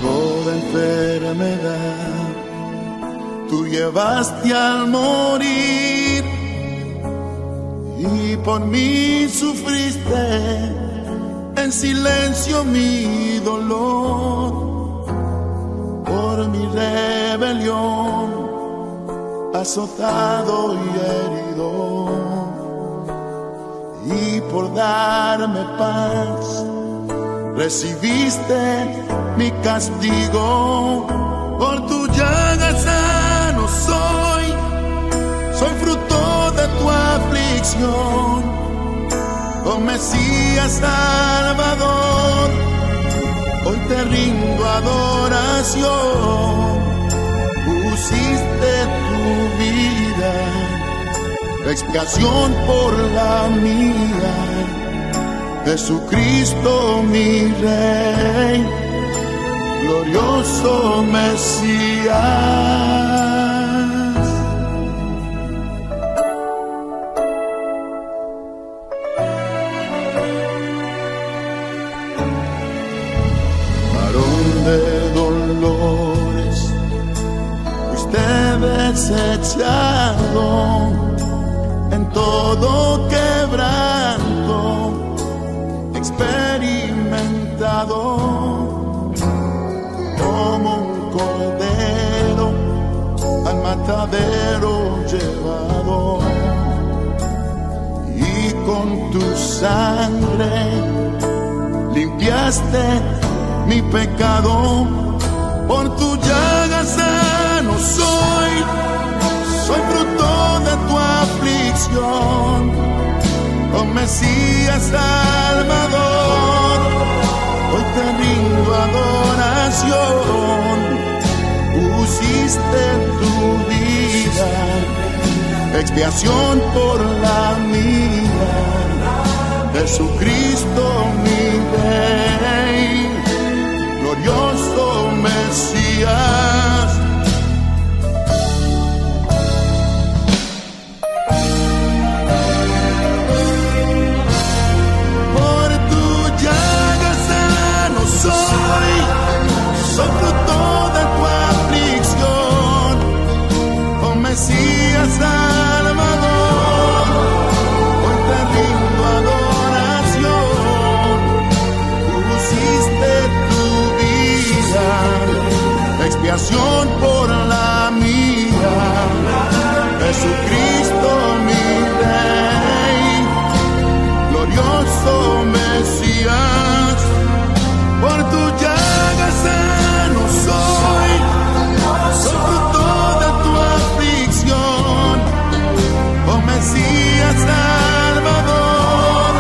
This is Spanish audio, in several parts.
Toda enfermedad tú llevaste al morir y por mí sufriste en silencio mi dolor, por mi rebelión azotado y herido, y por darme paz recibiste mi castigo. Por tu llaga sano soy fruto de tu aflicción. Oh Mesías Salvador, hoy te rindo adoración. Pusiste tu vida, expiación por la mía. Jesucristo mi Rey, glorioso Mesías. Varón de dolores, fuiste desechado en todo quebranto, experimentado como un cordero al matadero llevado, y con tu sangre limpiaste mi pecado. Por tu llaga sano soy fruto de tu aflicción. Oh Mesías Salvador, hoy te rindo adoración. Pusiste tu vida, expiación por la mía. Jesucristo mi Rey, glorioso Mesías. Soy fruto de tu aflicción, oh Mesías Salvador, hoy te rindo adoración. Pusiste tu vida, expiación por la mía. Jesucristo mi Rey, glorioso Mesías. Por tu llaga sano soy fruto de tu aflicción. Oh Mesías Salvador,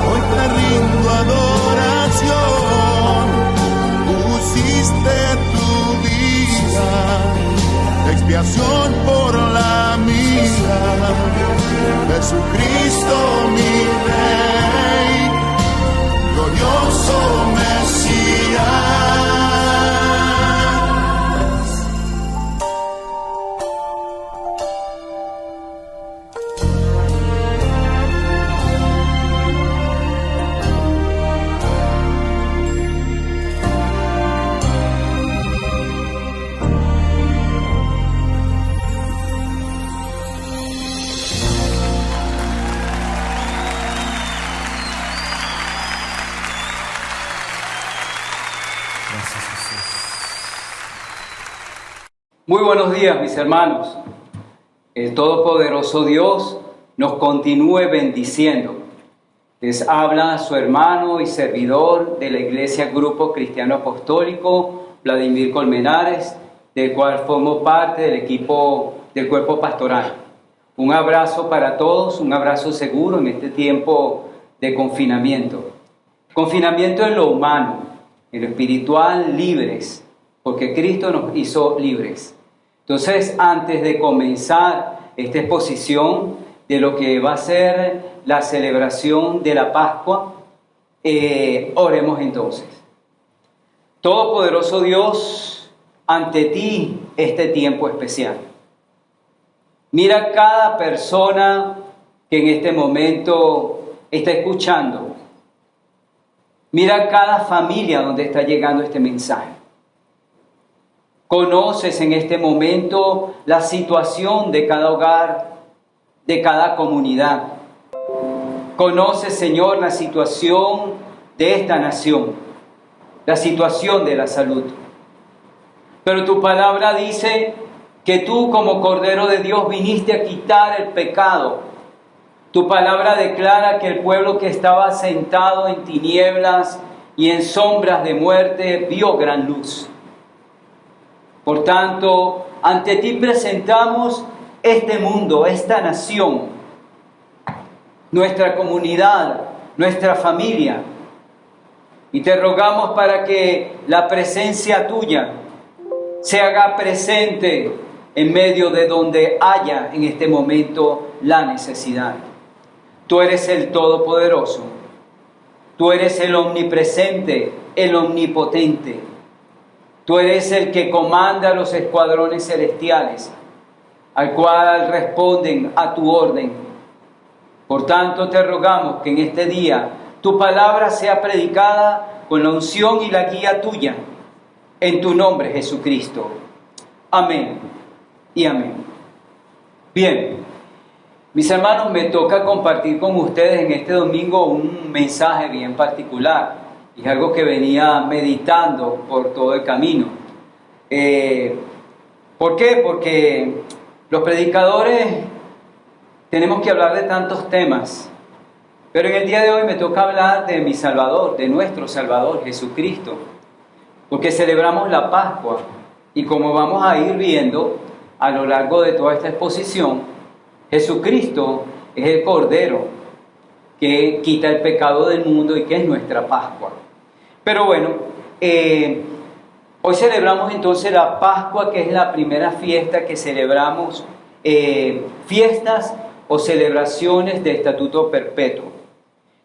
hoy te rindo adoración. Pusiste tu vida, expiación por la mía. Jesucristo mi Rey, glorioso Mesías. Muy buenos días, mis hermanos. El Todopoderoso Dios nos continúe bendiciendo. Les habla su hermano y servidor de la Iglesia Grupo Cristiano Apostólico, Vladimir Colmenares, del cual formo parte del equipo del cuerpo pastoral. Un abrazo para todos, un abrazo seguro en este tiempo de confinamiento. Confinamiento en lo humano, en lo espiritual, libres, porque Cristo nos hizo libres. Entonces, antes de comenzar esta exposición de lo que va a ser la celebración de la Pascua, Oremos entonces. Todopoderoso Dios, ante ti este tiempo especial. Mira cada persona que en este momento está escuchando. Mira cada familia donde está llegando este mensaje. Conoces en este momento la situación de cada hogar, de cada comunidad. Conoces, Señor, la situación de esta nación, la situación de la salud. Pero tu palabra dice que tú como Cordero de Dios viniste a quitar el pecado. Tu palabra declara que el pueblo que estaba sentado en tinieblas y en sombras de muerte vio gran luz. Por tanto, ante ti presentamos este mundo, esta nación, nuestra comunidad, nuestra familia. Y te rogamos para que la presencia tuya se haga presente en medio de donde haya en este momento la necesidad. Tú eres el Todopoderoso. Tú eres el omnipresente, el omnipotente. Tú eres el que comanda los escuadrones celestiales, al cual responden a tu orden. Por tanto, te rogamos que en este día tu palabra sea predicada con la unción y la guía tuya, en tu nombre, Jesucristo. Amén y amén. Bien, mis hermanos, me toca compartir con ustedes en este domingo un mensaje bien particular. Es algo que venía meditando por todo el camino. ¿Por qué? Porque los predicadores tenemos que hablar de tantos temas. Pero en el día de hoy me toca hablar de mi Salvador, de nuestro Salvador, Jesucristo. Porque celebramos la Pascua. Y como vamos a ir viendo a lo largo de toda esta exposición, Jesucristo es el Cordero que quita el pecado del mundo y que es nuestra Pascua. Pero bueno, hoy celebramos entonces la Pascua, que es la primera fiesta que celebramos, fiestas o celebraciones de estatuto perpetuo.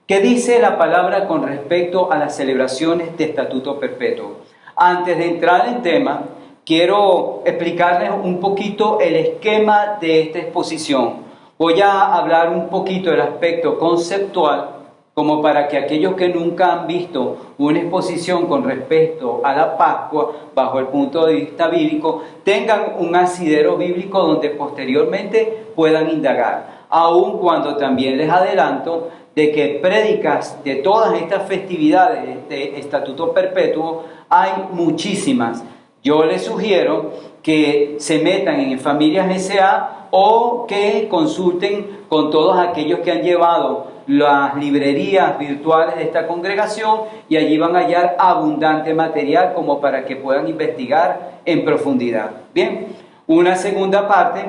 ¿Qué dice la palabra con respecto a las celebraciones de estatuto perpetuo? Antes de entrar en tema, quiero explicarles un poquito el esquema de esta exposición. Voy a hablar un poquito del aspecto conceptual, como para que aquellos que nunca han visto una exposición con respecto a la Pascua bajo el punto de vista bíblico, tengan un asidero bíblico donde posteriormente puedan indagar. Aun cuando también les adelanto de que prédicas de todas estas festividades de estatuto perpetuo hay muchísimas. Yo les sugiero que se metan en Familias S.A. o que consulten con todos aquellos que han llevado las librerías virtuales de esta congregación y allí van a hallar abundante material como para que puedan investigar en profundidad. Bien, una segunda parte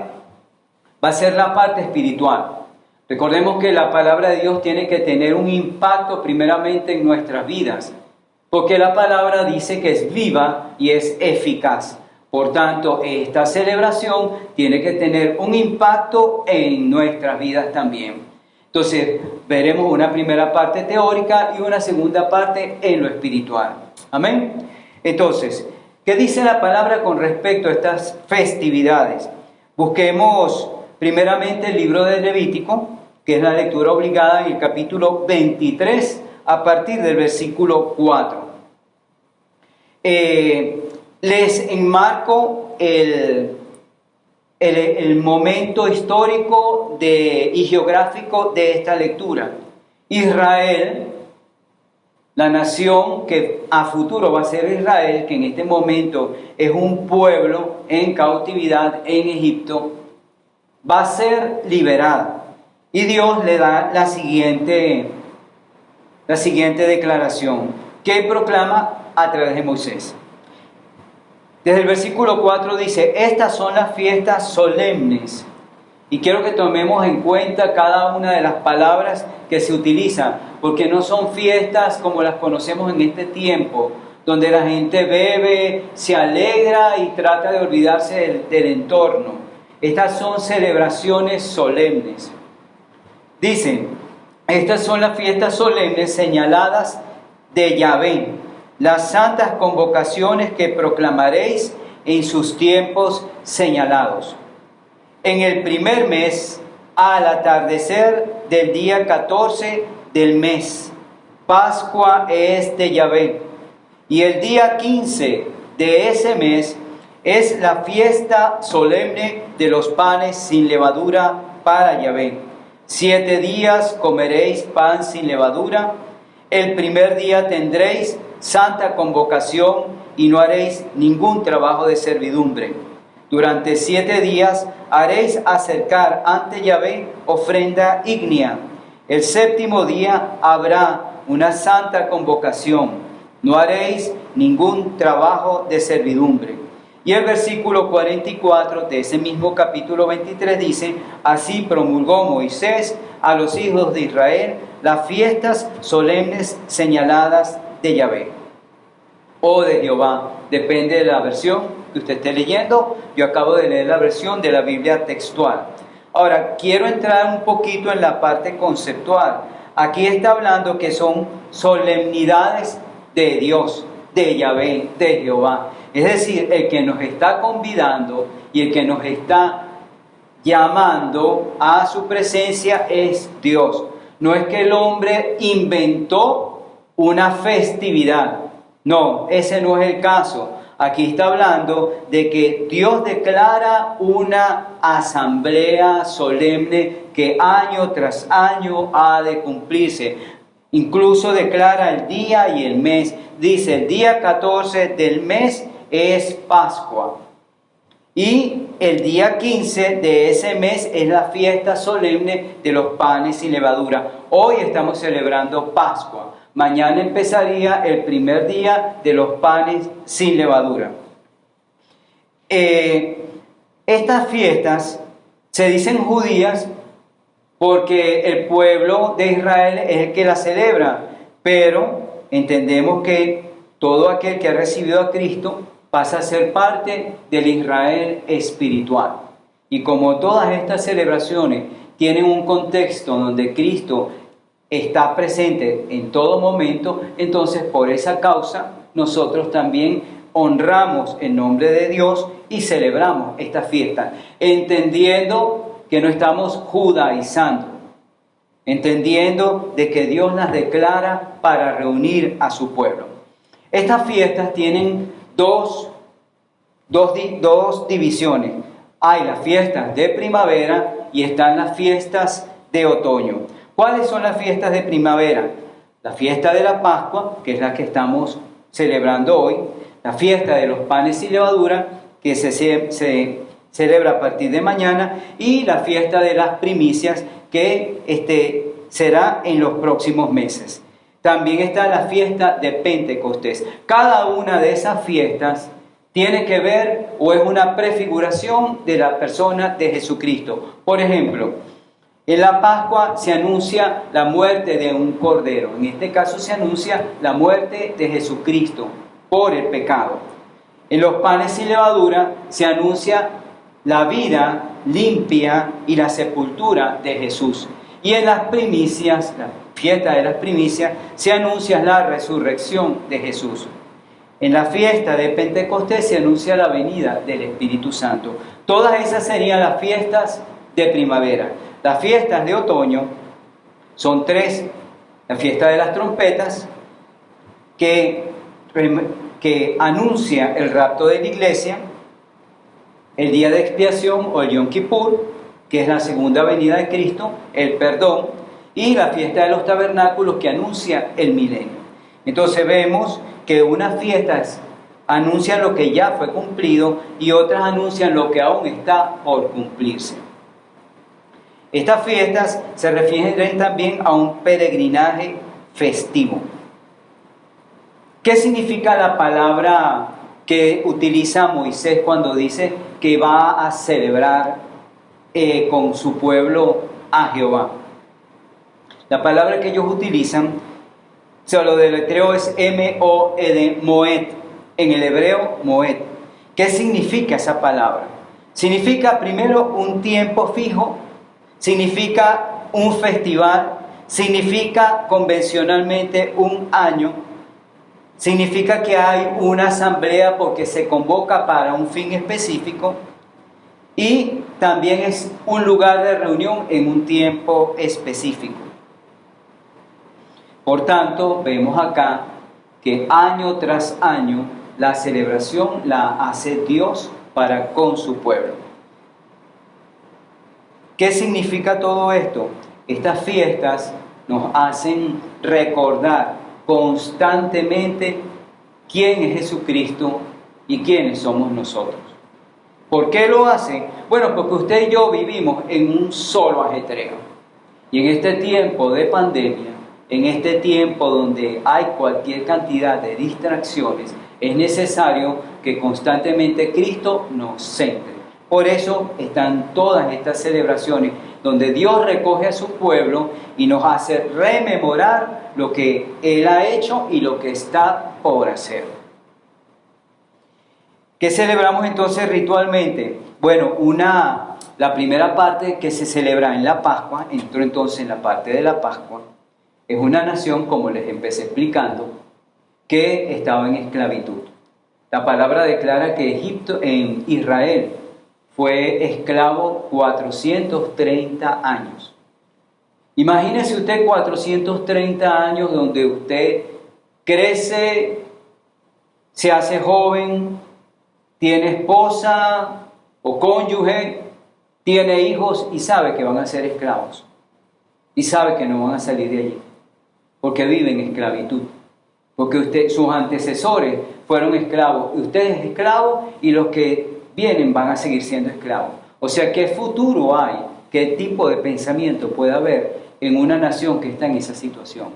va a ser la parte espiritual. Recordemos que la palabra de Dios tiene que tener un impacto primeramente en nuestras vidas, porque la palabra dice que es viva y es eficaz. Por tanto, esta celebración tiene que tener un impacto en nuestras vidas también. Entonces, veremos una primera parte teórica y una segunda parte en lo espiritual. Amén. Entonces, ¿qué dice la palabra con respecto a estas festividades? Busquemos primeramente el libro de Levítico, que es la lectura obligada en el capítulo 23, a partir del versículo 4. Les enmarco el momento histórico y geográfico de esta lectura. Israel, la nación que a futuro va a ser Israel, que en este momento es un pueblo en cautividad en Egipto, va a ser liberada. Y Dios le da la siguiente declaración que proclama a través de Moisés. Desde el versículo 4 dice: estas son las fiestas solemnes. Y quiero que tomemos en cuenta cada una de las palabras que se utilizan, porque no son fiestas como las conocemos en este tiempo, donde la gente bebe, se alegra y trata de olvidarse del entorno. Estas son celebraciones solemnes. Dicen: Estas son las fiestas solemnes señaladas de Yahvé, las santas convocaciones que proclamaréis en sus tiempos señalados. En el primer mes, al atardecer del día 14 del mes, Pascua es de Yahvé. Y el día 15 de ese mes es la fiesta solemne de los panes sin levadura para Yahvé. 7 días comeréis pan sin levadura. El primer día tendréis santa convocación y no haréis ningún trabajo de servidumbre. Durante 7 días haréis acercar ante Yahvé ofrenda ígnea. El séptimo día habrá una santa convocación. No haréis ningún trabajo de servidumbre. Y el versículo 44 de ese mismo capítulo 23 dice: así promulgó Moisés a los hijos de Israel las fiestas solemnes señaladas de Yahvé o de Jehová. Depende de la versión que usted esté leyendo. Yo acabo de leer la versión de la Biblia textual. Ahora, quiero entrar un poquito en la parte conceptual. Aquí está hablando que son solemnidades de Dios, de Yahvé, de Jehová. Es decir, el que nos está convidando y el que nos está llamando a su presencia es Dios. No es que el hombre inventó una festividad. No, ese no es el caso. Aquí está hablando de que Dios declara una asamblea solemne que año tras año ha de cumplirse. Incluso declara el día y el mes. Dice, el día 14 del mes es Pascua. Y el día 15 de ese mes es la fiesta solemne de los panes sin levadura. Hoy estamos celebrando Pascua. Mañana empezaría el primer día de los panes sin levadura. Estas fiestas se dicen judías porque el pueblo de Israel es el que las celebra, pero entendemos que todo aquel que ha recibido a Cristo pasa a ser parte del Israel espiritual. Y como todas estas celebraciones tienen un contexto donde Cristo está presente en todo momento, entonces por esa causa nosotros también honramos el nombre de Dios y celebramos esta fiesta, entendiendo que no estamos judaizando, entendiendo de que Dios las declara para reunir a su pueblo. Estas fiestas tienen dos divisiones. Hay las fiestas de primavera y están las fiestas de otoño. ¿Cuáles son las fiestas de primavera? La fiesta de la Pascua, que es la que estamos celebrando hoy, la fiesta de los panes sin levadura, que se celebra a partir de mañana, y la fiesta de las primicias, que será en los próximos meses. También está la fiesta de Pentecostés. Cada una de esas fiestas tiene que ver o es una prefiguración de la persona de Jesucristo. Por ejemplo, en la Pascua se anuncia la muerte de un cordero. En este caso se anuncia la muerte de Jesucristo por el pecado. En los panes sin levadura se anuncia la vida limpia y la sepultura de Jesús. Y en las primicias, la fiesta de las primicias, se anuncia la resurrección de Jesús. En la fiesta de Pentecostés se anuncia la venida del Espíritu Santo. Todas esas serían las fiestas de primavera. Las fiestas de otoño son 3. La fiesta de las trompetas, que anuncia el rapto de la iglesia. El día de expiación o el Yom Kippur, que es la segunda venida de Cristo, el perdón. Y la fiesta de los tabernáculos, que anuncia el milenio. Entonces vemos que unas fiestas anuncian lo que ya fue cumplido y otras anuncian lo que aún está por cumplirse. Estas fiestas se refieren también a un peregrinaje festivo. ¿Qué significa la palabra que utiliza Moisés cuando dice que va a celebrar con su pueblo a Jehová? La palabra que ellos utilizan, se lo deletreo, es M-O-E-D, Moed, en el hebreo Moed. ¿Qué significa esa palabra? Significa primero un tiempo fijo, significa un festival, significa convencionalmente un año. Significa que hay una asamblea porque se convoca para un fin específico y también es un lugar de reunión en un tiempo específico. Por tanto, vemos acá que año tras año la celebración la hace Dios para con su pueblo. ¿Qué significa todo esto? Estas fiestas nos hacen recordar constantemente quién es Jesucristo y quiénes somos nosotros. ¿Por qué lo hacen? Bueno, porque usted y yo vivimos en un solo ajetreo. Y en este tiempo de pandemia, en este tiempo donde hay cualquier cantidad de distracciones, es necesario que constantemente Cristo nos centre. Por eso están todas estas celebraciones donde Dios recoge a su pueblo y nos hace rememorar lo que Él ha hecho y lo que está por hacer. ¿Qué celebramos entonces ritualmente? Bueno, la primera parte que se celebra en la Pascua, entro entonces en la parte de la Pascua, es una nación, como les empecé explicando, que estaba en esclavitud. La palabra declara que Israel fue esclavo 430 años. Imagínese usted 430 años donde usted crece, se hace joven, tiene esposa o cónyuge, tiene hijos y sabe que van a ser esclavos. Y sabe que no van a salir de allí, porque viven en esclavitud. Porque sus antecesores fueron esclavos, usted es esclavo y los que vienen van a seguir siendo esclavos. O sea, ¿qué futuro hay? ¿Qué tipo de pensamiento puede haber en una nación que está en esa situación?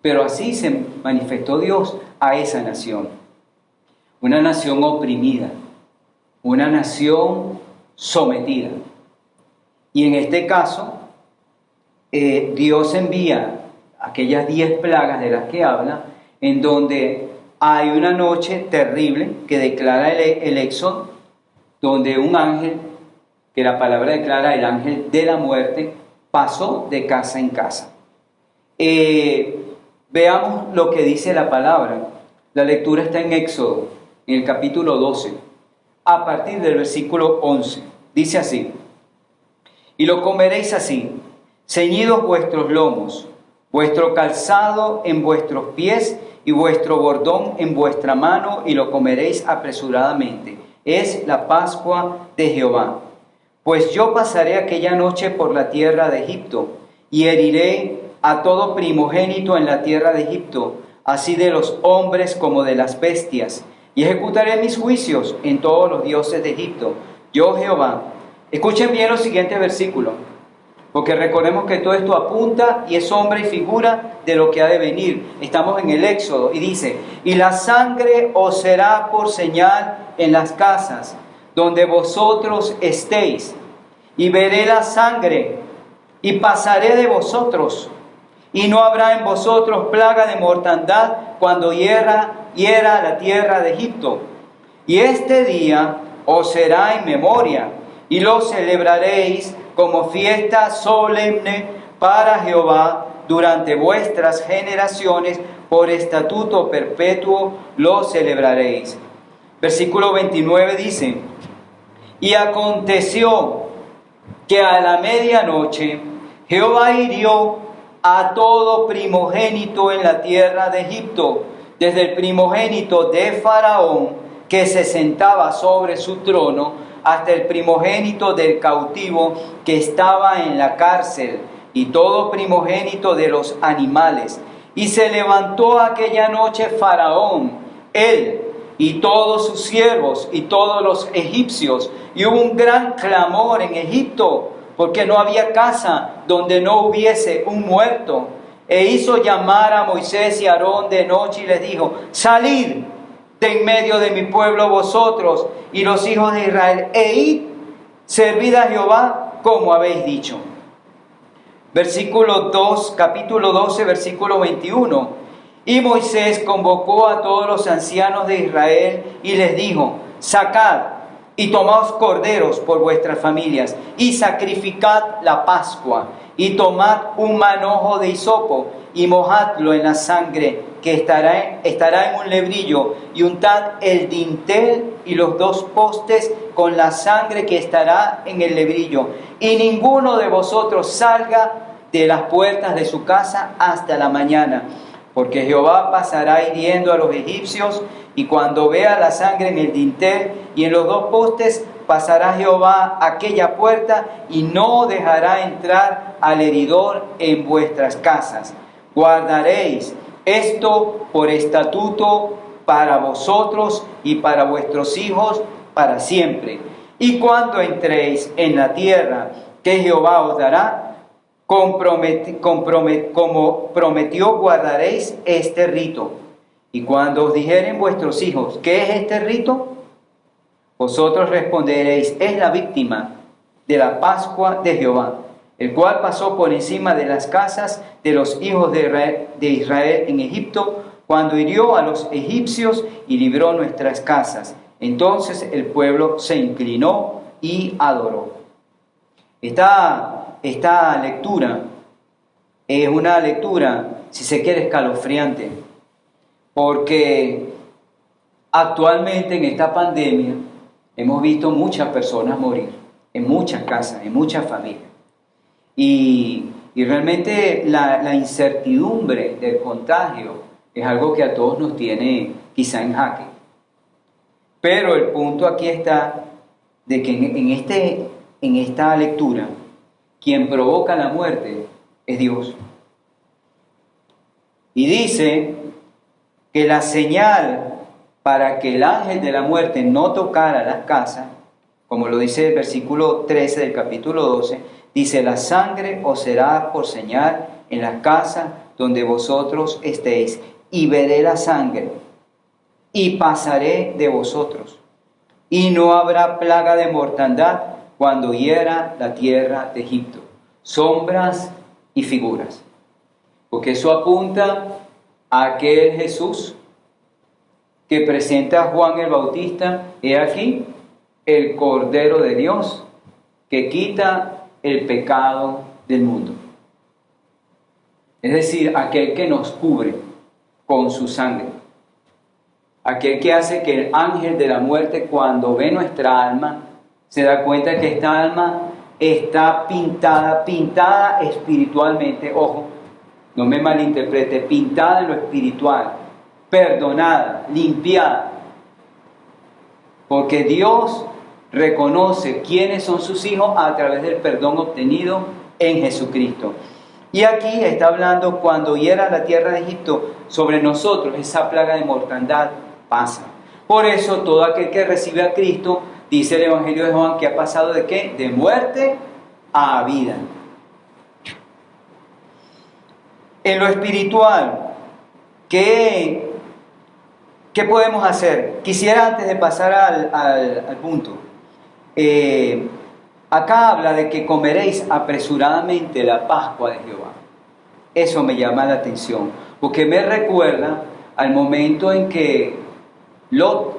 Pero así se manifestó Dios a esa nación. Una nación oprimida, una nación sometida. Y en este caso, Dios envía aquellas 10 plagas de las que habla, en donde hay una noche terrible que declara el Éxodo, donde un ángel, que la palabra declara el ángel de la muerte, pasó de casa en casa. Veamos lo que dice la palabra. La lectura está en Éxodo, en el capítulo 12, a partir del versículo 11. Dice así: y lo comeréis así, ceñidos vuestros lomos, vuestro calzado en vuestros pies y vuestro bordón en vuestra mano, y lo comeréis apresuradamente. Es la Pascua de Jehová. Pues yo pasaré aquella noche por la tierra de Egipto, y heriré a todo primogénito en la tierra de Egipto, así de los hombres como de las bestias, y ejecutaré mis juicios en todos los dioses de Egipto. Yo Jehová. Escuchen bien los siguientes versículos, porque recordemos que todo esto apunta y es sombra y figura de lo que ha de venir. Estamos en el Éxodo y dice: y la sangre os será por señal en las casas donde vosotros estéis, y veré la sangre y pasaré de vosotros, y no habrá en vosotros plaga de mortandad cuando hiera la tierra de Egipto. Y este día os será en memoria, y lo celebraréis como fiesta solemne para Jehová durante vuestras generaciones, por estatuto perpetuo lo celebraréis. Versículo 29 dice: y aconteció que a la medianoche Jehová hirió a todo primogénito en la tierra de Egipto, desde el primogénito de Faraón, que se sentaba sobre su trono, hasta el primogénito del cautivo que estaba en la cárcel, y todo primogénito de los animales. Y se levantó aquella noche Faraón, él y todos sus siervos y todos los egipcios, y hubo un gran clamor en Egipto, porque no había casa donde no hubiese un muerto. E hizo llamar a Moisés y a Aarón de noche y les dijo: salid de en medio de mi pueblo vosotros y los hijos de Israel, e id, servid a Jehová como habéis dicho. Versículo 2, capítulo 12, versículo 21. Y Moisés convocó a todos los ancianos de Israel y les dijo: sacad y tomaos corderos por vuestras familias, y sacrificad la Pascua, y tomad un manojo de hisopo, y mojadlo en la sangre que estará en un lebrillo, y untad el dintel y los 2 postes con la sangre que estará en el lebrillo. Y ninguno de vosotros salga de las puertas de su casa hasta la mañana, porque Jehová pasará hiriendo a los egipcios, y cuando vea la sangre en el dintel y en los 2 postes, pasará Jehová aquella puerta y no dejará entrar al heridor en vuestras casas. Guardaréis esto por estatuto para vosotros y para vuestros hijos para siempre. Y cuando entréis en la tierra que Jehová os dará, como prometió, guardaréis este rito. Y cuando os dijeren vuestros hijos, ¿qué es este rito? Vosotros responderéis, es la víctima de la Pascua de Jehová, el cual pasó por encima de las casas de los hijos de Israel en Egipto, cuando hirió a los egipcios y libró nuestras casas. Entonces el pueblo se inclinó y adoró. Esta lectura es una lectura, si se quiere, escalofriante, porque actualmente en esta pandemia hemos visto muchas personas morir, en muchas casas, en muchas familias. Y realmente la incertidumbre del contagio es algo que a todos nos tiene quizá en jaque. Pero el punto aquí está de que en esta lectura, quien provoca la muerte es Dios. Y dice que la señal para que el ángel de la muerte no tocara las casas, como lo dice el versículo 13 del capítulo 12, dice, la sangre os será por señal en la casa donde vosotros estéis, y veré la sangre, y pasaré de vosotros, y no habrá plaga de mortandad cuando hiera la tierra de Egipto. Sombras y figuras, porque eso apunta a aquel Jesús que presenta a Juan el Bautista, he aquí el Cordero de Dios que quita el pecado del mundo. Es decir, aquel que nos cubre con su sangre. Aquel que hace que el ángel de la muerte, cuando ve nuestra alma, se da cuenta que esta alma está pintada espiritualmente. Ojo, no me malinterprete, pintada en lo espiritual, perdonada, limpiada. Porque Dios reconoce quiénes son sus hijos a través del perdón obtenido en Jesucristo. Y aquí está hablando cuando hiera la tierra de Egipto, sobre nosotros esa plaga de mortandad pasa. Por eso todo aquel que recibe a Cristo, dice el Evangelio de Juan, que ha pasado ¿de qué? De muerte a vida. En lo espiritual, ¿qué podemos hacer? Quisiera, antes de pasar al punto, acá habla de que comeréis apresuradamente la Pascua de Jehová. Eso me llama la atención, porque me recuerda al momento en que Lot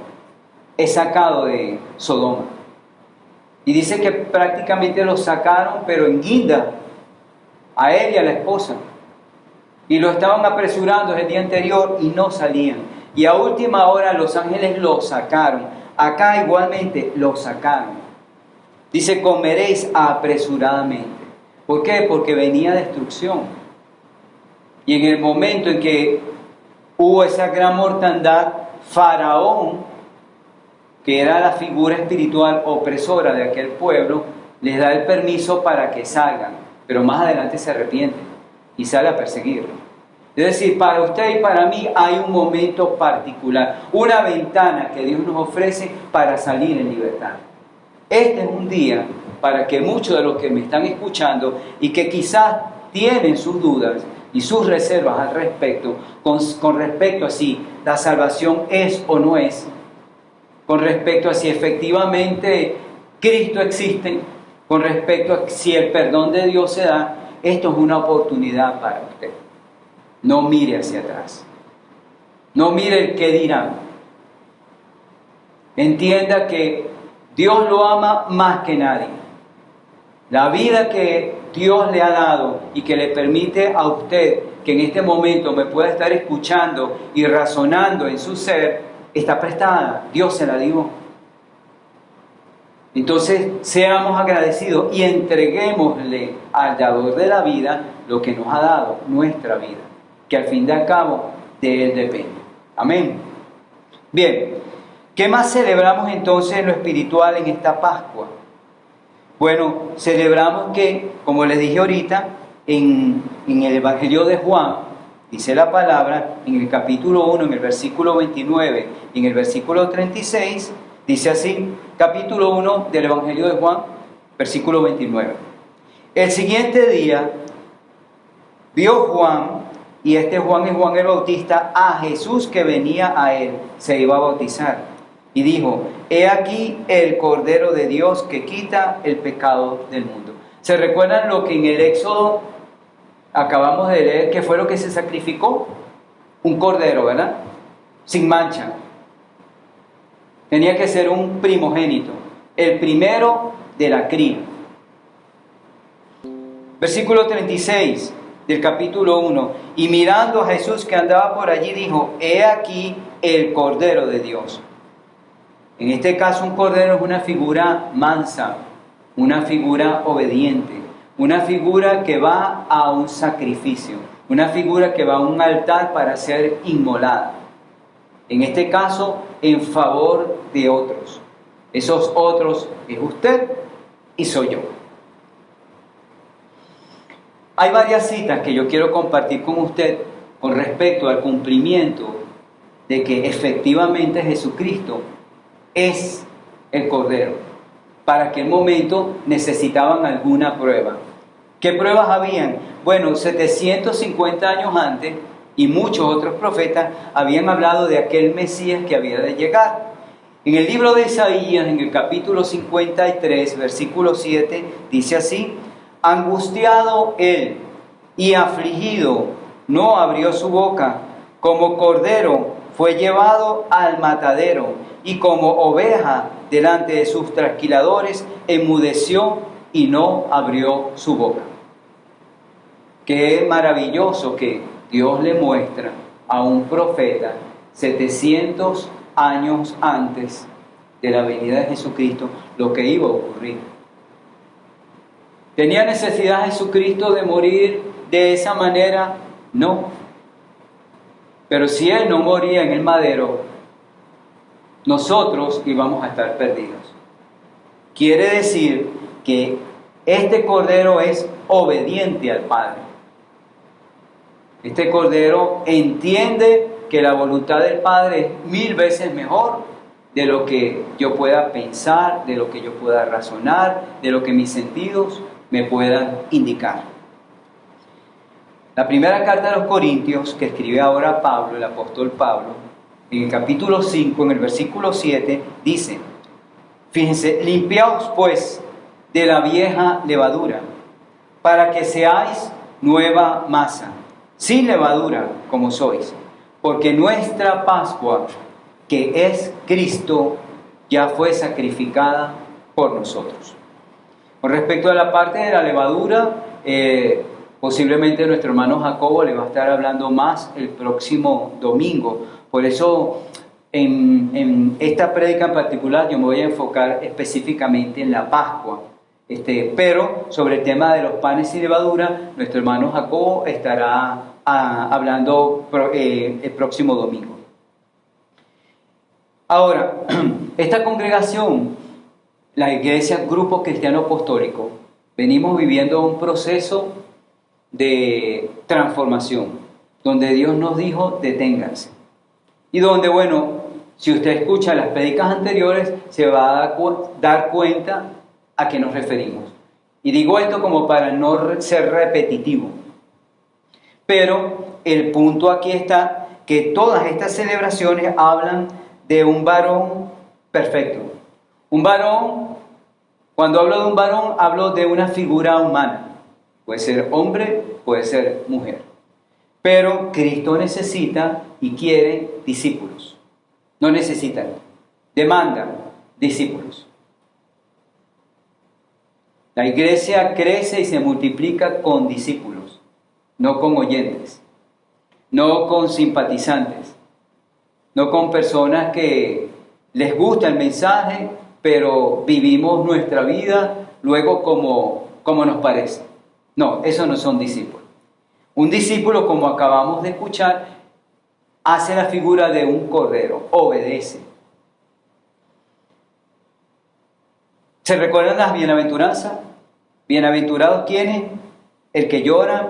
es sacado de Sodoma. Y dice que prácticamente lo sacaron, pero en guinda, a él y a la esposa. Y lo estaban apresurando el día anterior y no salían. Y a última hora los ángeles lo sacaron. Acá igualmente lo sacaron. Dice, comeréis apresuradamente. ¿Por qué? Porque venía destrucción. Y en el momento en que hubo esa gran mortandad, Faraón, que era la figura espiritual opresora de aquel pueblo, les da el permiso para que salgan. Pero más adelante se arrepienten y sale a perseguirlo. Es decir, para usted y para mí hay un momento particular, una ventana que Dios nos ofrece para salir en libertad. Este es un día para que muchos de los que me están escuchando y que quizás tienen sus dudas y sus reservas al respecto, con respecto a si la salvación es o no es, con respecto a si efectivamente Cristo existe, con respecto a si el perdón de Dios se da, esto es una oportunidad para usted. No mire hacia atrás. No mire el qué dirán. Entienda que Dios lo ama más que nadie. La vida que Dios le ha dado y que le permite a usted que en este momento me pueda estar escuchando y razonando en su ser, está prestada. Dios se la dio. Entonces, seamos agradecidos y entreguémosle al dador de la vida lo que nos ha dado, nuestra vida, que al fin y al cabo de Él depende. Amén. Bien, ¿qué más celebramos entonces en lo espiritual en esta Pascua? Bueno, celebramos que, como les dije ahorita, en el Evangelio de Juan, dice la palabra, en el capítulo 1, en el versículo 29 y en el versículo 36, dice así, capítulo 1 del Evangelio de Juan, versículo 29. El siguiente día vio Juan, y este Juan es Juan el Bautista, a Jesús que venía a él, se iba a bautizar. Y dijo, he aquí el Cordero de Dios que quita el pecado del mundo. ¿Se recuerdan lo que en el Éxodo acabamos de leer? ¿Qué fue lo que se sacrificó? Un cordero, ¿verdad? Sin mancha. Tenía que ser un primogénito, el primero de la cría. Versículo 36 del capítulo 1. Y mirando a Jesús que andaba por allí, dijo, he aquí el Cordero de Dios. En este caso, un cordero es una figura mansa, una figura obediente, una figura que va a un sacrificio, una figura que va a un altar para ser inmolada. En este caso, en favor de otros. Esos otros es usted y soy yo. Hay varias citas que yo quiero compartir con usted con respecto al cumplimiento de que efectivamente Jesucristo es el Cordero. Para aquel momento necesitaban alguna prueba. ¿Qué pruebas habían? Bueno, 750 años antes y muchos otros profetas habían hablado de aquel Mesías que había de llegar. En el libro de Isaías, en el capítulo 53, versículo 7, dice así, angustiado él y afligido, no abrió su boca, como cordero fue llevado al matadero, y como oveja delante de sus trasquiladores, enmudeció y no abrió su boca. Qué maravilloso que Dios le muestra a un profeta 700 años antes de la venida de Jesucristo lo que iba a ocurrir. ¿Tenía necesidad Jesucristo de morir de esa manera? No. Pero si Él no moría en el madero, nosotros íbamos a estar perdidos. Quiere decir que este Cordero es obediente al Padre. Este Cordero entiende que la voluntad del Padre es 1000 veces mejor de lo que yo pueda pensar, de lo que yo pueda razonar, de lo que mis sentidos me puedan indicar. La primera carta de los Corintios que escribe ahora Pablo, el apóstol Pablo, en el capítulo 5, en el versículo 7, dice, fíjense, limpiaos pues de la vieja levadura, para que seáis nueva masa, sin levadura como sois, porque nuestra Pascua, que es Cristo, ya fue sacrificada por nosotros. Con respecto a la parte de la levadura, posiblemente nuestro hermano Jacobo le va a estar hablando más el próximo domingo. Por eso, en esta prédica en particular, yo me voy a enfocar específicamente en la Pascua. Pero sobre el tema de los panes y levadura, nuestro hermano Jacobo estará hablando el próximo domingo. Ahora, esta congregación, la Iglesia Grupo Cristiano Apostólico, venimos viviendo un proceso de transformación, donde Dios nos dijo, deténganse. Y donde, bueno, si usted escucha las prédicas anteriores, se va a dar cuenta a qué nos referimos. Y digo esto como para no ser repetitivo. Pero el punto aquí está que todas estas celebraciones hablan de un varón perfecto. Un varón, cuando hablo de un varón, hablo de una figura humana. Puede ser hombre, puede ser mujer. Pero Cristo necesita y quiere discípulos. No necesitan, demandan discípulos. La iglesia crece y se multiplica con discípulos, no con oyentes, no con simpatizantes, no con personas que les gusta el mensaje, pero vivimos nuestra vida luego como nos parece. No, esos no son discípulos. Un discípulo, como acabamos de escuchar, hace la figura de un cordero, obedece. ¿Se recuerdan las bienaventuranzas? Bienaventurados quienes, el que llora,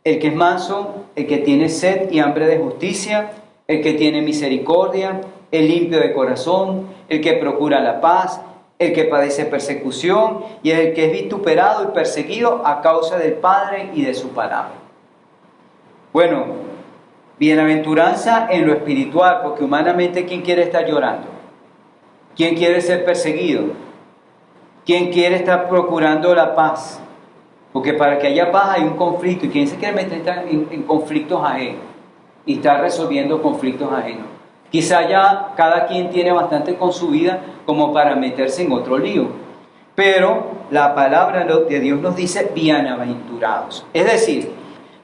el que es manso, el que tiene sed y hambre de justicia, el que tiene misericordia, el limpio de corazón, el que procura la paz, el que padece persecución y el que es vituperado y perseguido a causa del Padre y de su palabra. Bueno, bienaventuranza en lo espiritual, porque humanamente ¿quién quiere estar llorando? ¿Quién quiere ser perseguido? ¿Quién quiere estar procurando la paz? Porque para que haya paz hay un conflicto. ¿Y quién se quiere meter en conflictos ajenos? Y estar resolviendo conflictos ajenos. Quizá ya cada quien tiene bastante con su vida como para meterse en otro lío. Pero la palabra de Dios nos dice bienaventurados. Es decir,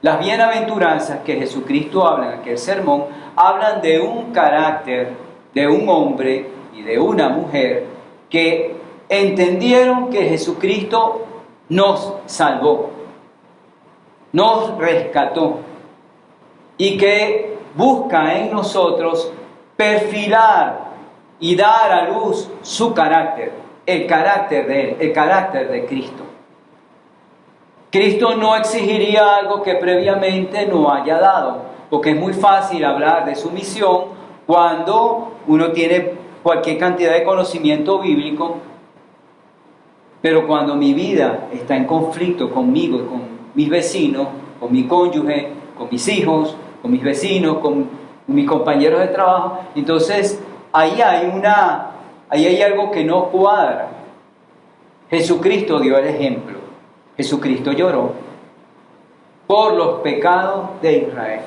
las bienaventuranzas que Jesucristo habla en aquel sermón, hablan de un carácter, de un hombre y de una mujer que entendieron que Jesucristo nos salvó, nos rescató y que busca en nosotros perfilar y dar a luz su carácter, el carácter de Él, el carácter de Cristo. Cristo no exigiría algo que previamente no haya dado, porque es muy fácil hablar de su misión cuando uno tiene cualquier cantidad de conocimiento bíblico, pero cuando mi vida está en conflicto conmigo, con mis vecinos, con mi cónyuge, con mis hijos, con mis vecinos, con mis compañeros de trabajo, entonces ahí hay algo que no cuadra. Jesucristo dio el ejemplo. Jesucristo lloró por los pecados de Israel.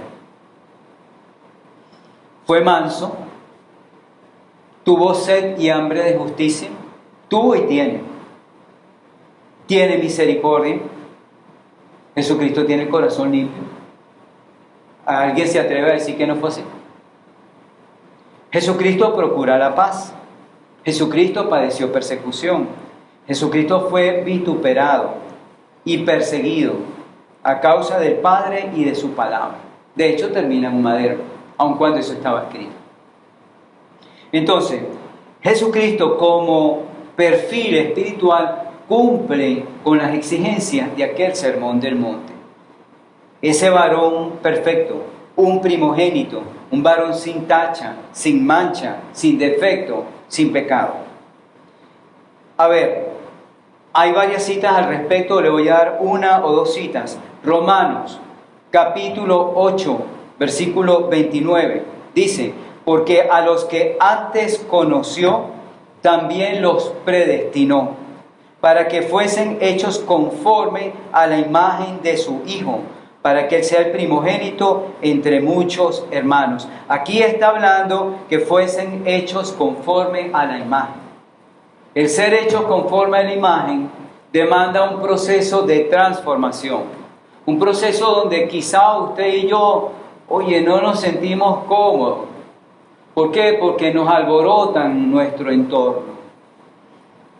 Fue manso, tuvo sed y hambre de justicia, tuvo y tiene misericordia. Jesucristo tiene el corazón limpio. ¿Alguien se atreve a decir que no fue así? Jesucristo procura la paz. Jesucristo padeció persecución. Jesucristo fue vituperado y perseguido a causa del Padre y de su palabra. De hecho, termina en un madero, aun cuando eso estaba escrito. Entonces, Jesucristo como perfil espiritual cumple con las exigencias de aquel sermón del monte. Ese varón perfecto, un primogénito, un varón sin tacha, sin mancha, sin defecto, sin pecado. A ver, hay varias citas al respecto, le voy a dar una o dos citas. Romanos, capítulo 8, versículo 29, dice: porque a los que antes conoció, también los predestinó, para que fuesen hechos conforme a la imagen de su Hijo, para que Él sea el primogénito entre muchos hermanos. Aquí está hablando que fuesen hechos conforme a la imagen. El ser hecho conforme a la imagen demanda un proceso de transformación. Un proceso donde quizá usted y yo, no nos sentimos cómodos. ¿Por qué? Porque nos alborotan nuestro entorno.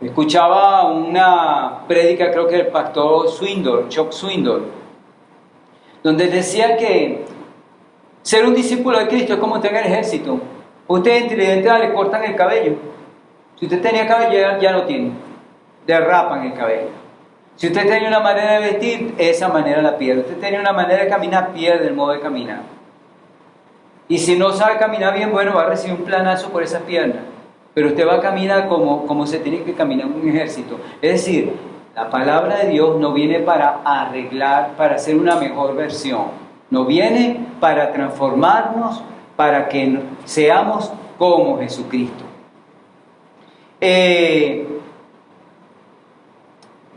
Escuchaba una prédica, creo que el pastor Chuck Swindoll, donde decía que ser un discípulo de Cristo es como tener ejército. Usted entre y le cortan el cabello. Si usted tenía cabello, ya no tiene. Derrapan el cabello. Si usted tenía una manera de vestir, esa manera la pierde. Usted tenía una manera de caminar, pierde el modo de caminar. Y si no sabe caminar bien, bueno, va a recibir un planazo por esas piernas. Pero usted va a caminar como se tiene que caminar un ejército. Es decir, la palabra de Dios no viene para arreglar, para hacer una mejor versión. No viene para transformarnos, para que seamos como Jesucristo.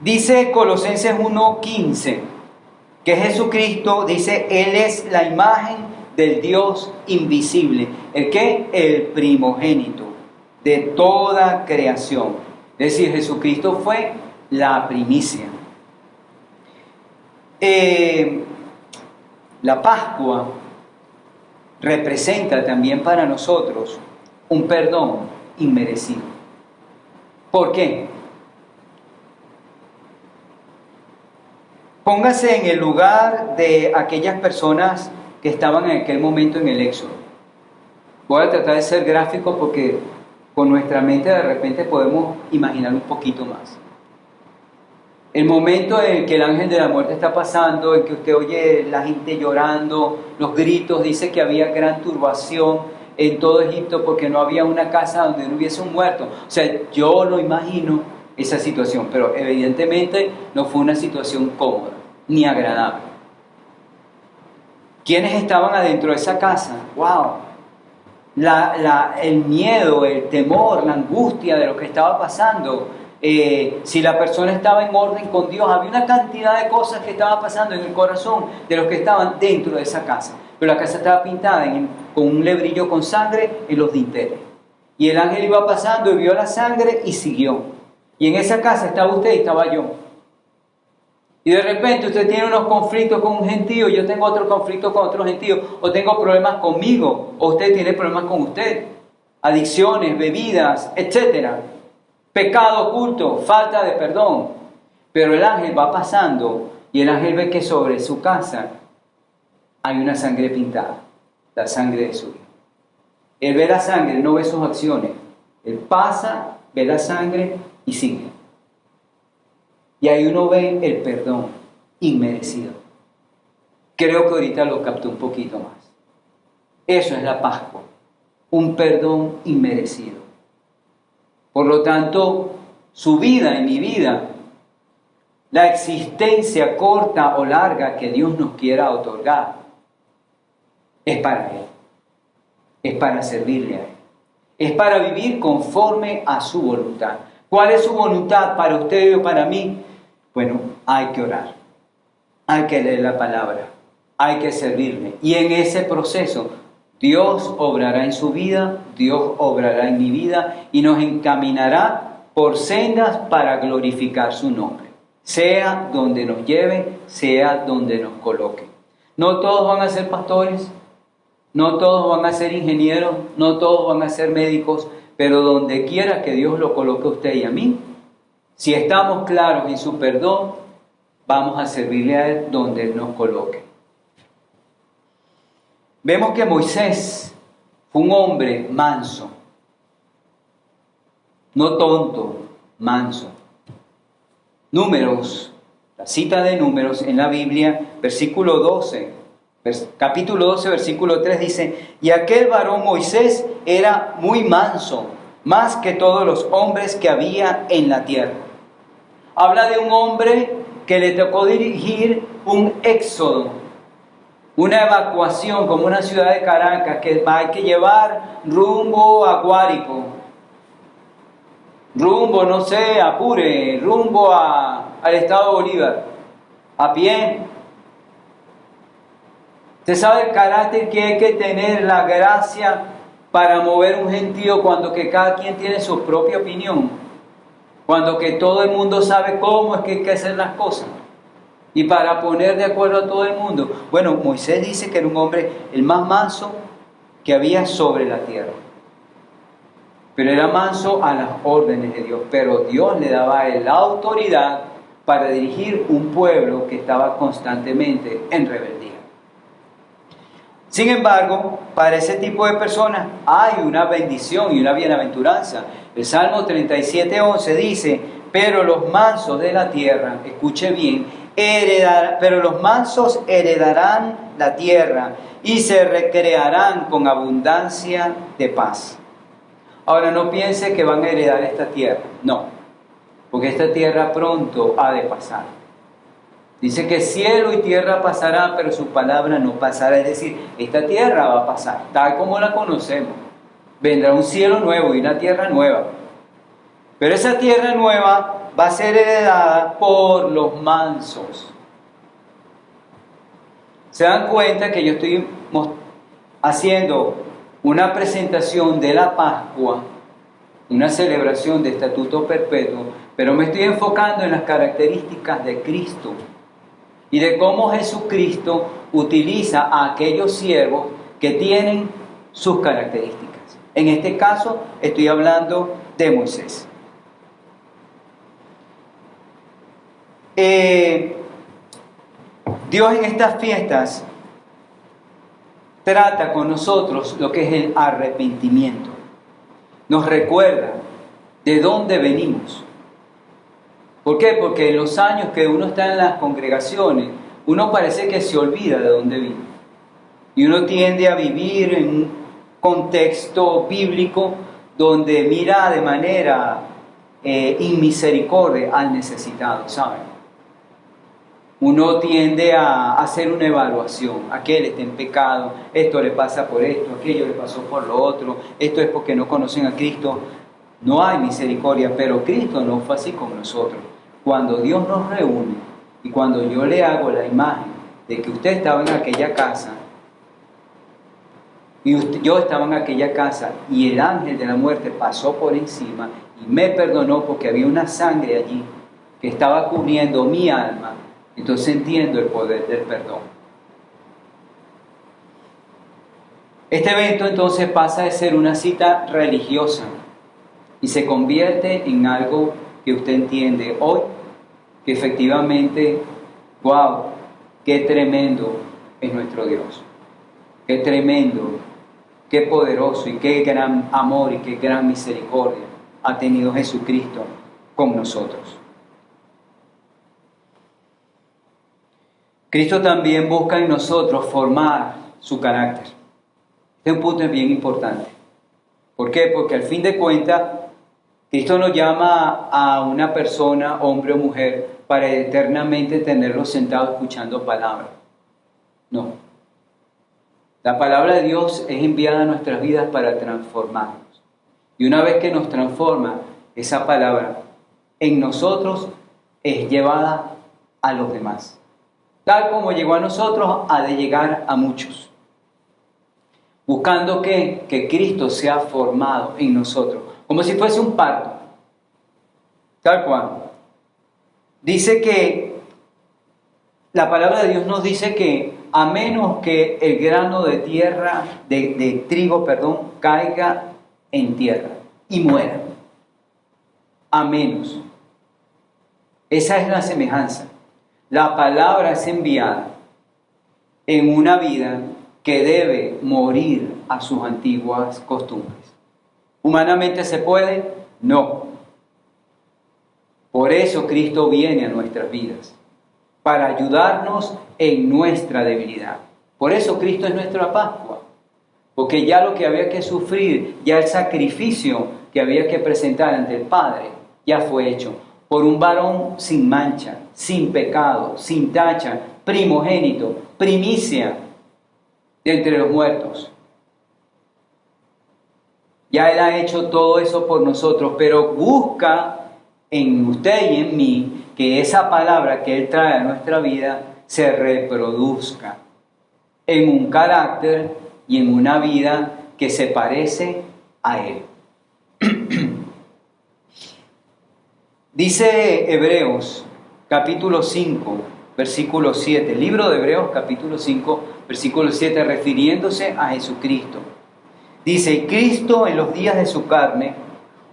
Dice Colosenses 1:15 que Jesucristo, dice, Él es la imagen del Dios invisible. ¿El qué? El primogénito de toda creación. Es decir, Jesucristo fue la primicia. La Pascua representa también para nosotros un perdón inmerecido. ¿Por qué? Póngase en el lugar de aquellas personas que estaban en aquel momento en el Éxodo. Voy a tratar de ser gráfico porque con nuestra mente de repente podemos imaginar un poquito más. El momento en el que el ángel de la muerte está pasando, en que usted oye la gente llorando, los gritos, dice que había gran turbación en todo Egipto porque no había una casa donde no hubiese un muerto. O sea, yo lo imagino esa situación, pero evidentemente no fue una situación cómoda ni agradable. ¿Quiénes estaban adentro de esa casa? ¡Wow! El miedo, el temor, la angustia de lo que estaba pasando. Si la persona estaba en orden con Dios, había una cantidad de cosas que estaban pasando en el corazón de los que estaban dentro de esa casa. Pero la casa estaba pintada con un lebrillo con sangre en los dinteles. Y el ángel iba pasando y vio la sangre y siguió. Y en esa casa estaba usted y estaba yo. Y de repente usted tiene unos conflictos con un gentío, yo tengo otro conflicto con otro gentío, o tengo problemas conmigo, o usted tiene problemas con usted. Adicciones, bebidas, etcétera. Pecado oculto, falta de perdón. Pero el ángel va pasando y el ángel ve que sobre su casa hay una sangre pintada, la sangre de su hijo. Él ve la sangre, no ve sus acciones. Él pasa, ve la sangre y sigue. Y ahí uno ve el perdón inmerecido. Creo que ahorita lo captó un poquito más. Eso es la Pascua, un perdón inmerecido. Por lo tanto, su vida y mi vida, la existencia corta o larga que Dios nos quiera otorgar, es para Él. Es para servirle a Él. Es para vivir conforme a su voluntad. ¿Cuál es su voluntad para usted o para mí? Bueno, hay que orar. Hay que leer la palabra. Hay que servirle. Y en ese proceso, Dios obrará en su vida, Dios obrará en mi vida y nos encaminará por sendas para glorificar su nombre. Sea donde nos lleve, sea donde nos coloque. No todos van a ser pastores, no todos van a ser ingenieros, no todos van a ser médicos, pero donde quiera que Dios lo coloque a usted y a mí, si estamos claros en su perdón, vamos a servirle a Él donde Él nos coloque. Vemos que Moisés fue un hombre manso, no tonto, manso. Números, la cita de Números en la Biblia, versículo 12, capítulo 12, versículo 3 dice: y aquel varón Moisés era muy manso, más que todos los hombres que había en la tierra. Habla de un hombre que le tocó dirigir un éxodo, una evacuación, como una ciudad de Caracas, que hay que llevar rumbo a Guárico, rumbo, no sé, a Apure, rumbo al estado de Bolívar, a pie. Usted sabe el carácter que hay que tener, la gracia para mover un gentío cuando que cada quien tiene su propia opinión, cuando que todo el mundo sabe cómo es que hay que hacer las cosas. Y para poner de acuerdo a todo el mundo. Bueno, Moisés dice que era un hombre el más manso que había sobre la tierra. Pero era manso a las órdenes de Dios. Pero Dios le daba a él la autoridad para dirigir un pueblo que estaba constantemente en rebeldía. Sin embargo, para ese tipo de personas hay una bendición y una bienaventuranza. El Salmo 37:11 dice: pero los mansos de la tierra, escuche bien, pero los mansos heredarán la tierra y se recrearán con abundancia de paz. Ahora, no piense que van a heredar esta tierra, no, porque esta tierra pronto ha de pasar. Dice que cielo y tierra pasarán, pero su palabra no pasará. Es decir, esta tierra va a pasar, tal como la conocemos. Vendrá un cielo nuevo y una tierra nueva. Pero esa tierra nueva va a ser heredada por los mansos. ¿Se dan cuenta que yo estoy haciendo una presentación de la Pascua, una celebración de estatuto perpetuo, pero me estoy enfocando en las características de Cristo y de cómo Jesucristo utiliza a aquellos siervos que tienen sus características. En este caso estoy hablando de Moisés. Dios en estas fiestas trata con nosotros lo que es el arrepentimiento. Nos recuerda de dónde venimos. ¿Por qué? Porque en los años que uno está en las congregaciones, uno parece que se olvida de dónde vino. Y uno tiende a vivir en un contexto bíblico donde mira de manera inmisericordia al necesitado, ¿saben? Uno tiende a hacer una evaluación. Aquel está en pecado, esto le pasa por esto, aquello le pasó por lo otro, esto es porque no conocen a Cristo. No hay misericordia, pero Cristo no fue así con nosotros. Cuando Dios nos reúne y cuando yo le hago la imagen de que usted estaba en aquella casa y yo estaba en aquella casa y el ángel de la muerte pasó por encima y me perdonó porque había una sangre allí que estaba cubriendo mi alma, entonces entiendo el poder del perdón. Este evento entonces pasa de ser una cita religiosa y se convierte en algo que usted entiende hoy, que efectivamente, wow, qué tremendo es nuestro Dios, qué tremendo, qué poderoso y qué gran amor y qué gran misericordia ha tenido Jesucristo con nosotros. Cristo también busca en nosotros formar su carácter. Este punto es bien importante. ¿Por qué? Porque al fin de cuentas, Cristo nos llama a una persona, hombre o mujer, para eternamente tenerlo sentado escuchando palabras. No. La palabra de Dios es enviada a nuestras vidas para transformarnos. Y una vez que nos transforma, esa palabra en nosotros es llevada a los demás. Tal como llegó a nosotros, ha de llegar a muchos. Buscando que Cristo sea formado en nosotros, como si fuese un parto. Tal cual. Dice que, la palabra de Dios nos dice que a menos que el grano de trigo, caiga en tierra y muera. A menos. Esa es la semejanza. La palabra es enviada en una vida que debe morir a sus antiguas costumbres. ¿Humanamente se puede? No. Por eso Cristo viene a nuestras vidas, para ayudarnos en nuestra debilidad. Por eso Cristo es nuestra Pascua, porque ya lo que había que sufrir, ya el sacrificio que había que presentar ante el Padre, ya fue hecho por un varón sin mancha, sin pecado, sin tacha, primogénito, primicia de entre los muertos. Ya Él ha hecho todo eso por nosotros, pero busca en usted y en mí que esa palabra que Él trae a nuestra vida se reproduzca en un carácter y en una vida que se parece a Él. Dice Hebreos capítulo 5, versículo 7, el libro de Hebreos capítulo 5, versículo 7, refiriéndose a Jesucristo. Dice, Cristo en los días de su carne,